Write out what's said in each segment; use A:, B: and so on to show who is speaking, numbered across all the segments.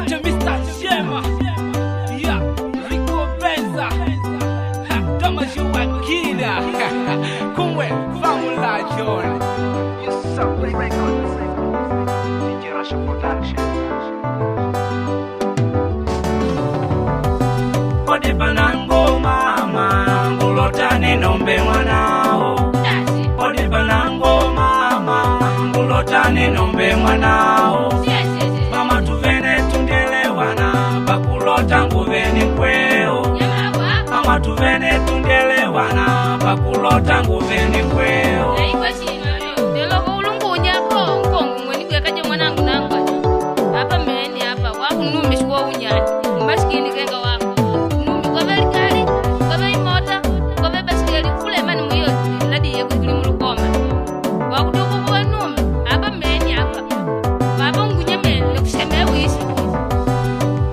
A: Niite Mr. Shema, yeah, Rico Benza, kama jua kila, kumwe Famula John.
B: Yes, records. DJ Russia Production.
C: Odi banango mama, ngulotane nombe mwanao. Odi banango mama, ngulotane nombe mwanao. Mama tuvene tundelewana, bakulota nguveni kweo. Mama tuvene tundelewana, bakulota nguveni kweo.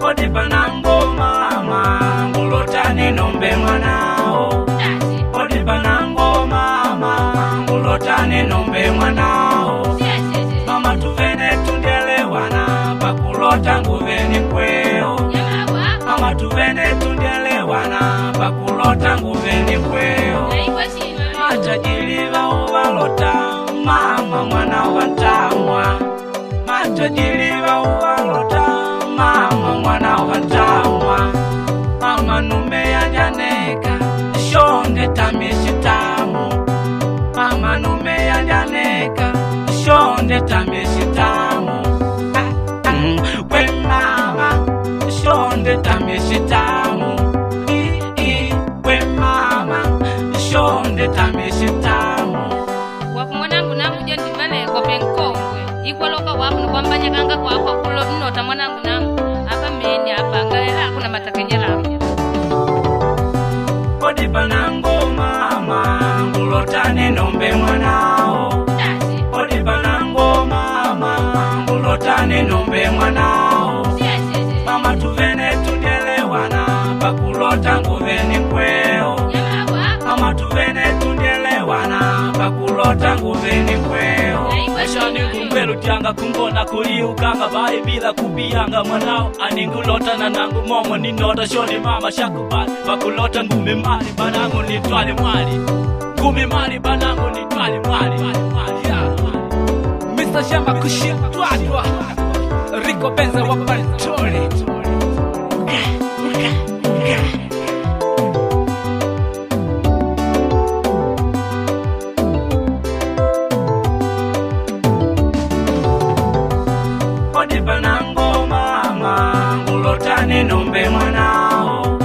C: Odi banango mama, ngulotane nombe mwanao. Odi banango mama, ngulotane nombe mwanao. Mama tuvene tundelewana, bakulota nguveni kweo. Mama tuvene tundelewana, bakulota nguveni kweo. Matajiri baubalota, mama mwana wa ntamwa. Matajiri baubalota, mama mwana wa ntamwa. Mama nume ya janeka, shonde tamishitamu. Mama nume ya janeka, shonde tamishitamu. We mama, shonde tamishitamu. We mama, shonde tamishitamu.
D: Wapu mwanangu nangu jondi vale kope nkongwe ikwaloka wapu nukwambanya kanga kwa hapa kulo nota mwanangu nangu hapa meni hapa ngalela kuna matakenyela.
C: Odi banango mama, ngulotane nombe mwanao. Odi banango mama, ngulotane nombe mwanao. Mama tuvene tundelewana, bakulota nguveni kweo. Mama tuvene tundelewana, bakulota nguveni kweo.
A: Ashani ngumwelu tianga kumbona kuliukanga bae bila kubiyanga mwanao. Aningulota na nangu momo ninota shoni mama shakubali. Bakulota ngumi mali banangu nitwale mwali. Ngumi mali banangu nitwale mwali. Mr. Shema kushitwa Rico Benza wa Pantori.
C: Odi banango mama, ngulotane nombe mwanao.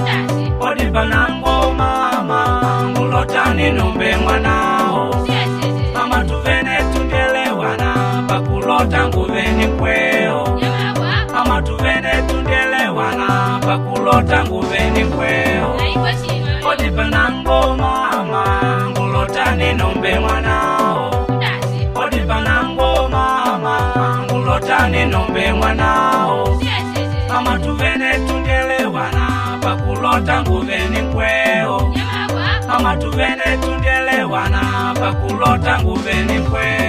C: Odi banango mama, ngulotane nombe mwanao. Mama tuvene tundelewana, bakulota nguveni kweo. Mama tuvene tundelewana, bakulota nguveni kweo. Odi banango mama, ngulotane nombe mwanao. Odi banango mama, ngulotane nombe mwanao. Mama tuvene tundelewana, bakulota nguveni kweo. Mama tuvene tundelewana, bakulota nguveni kweo.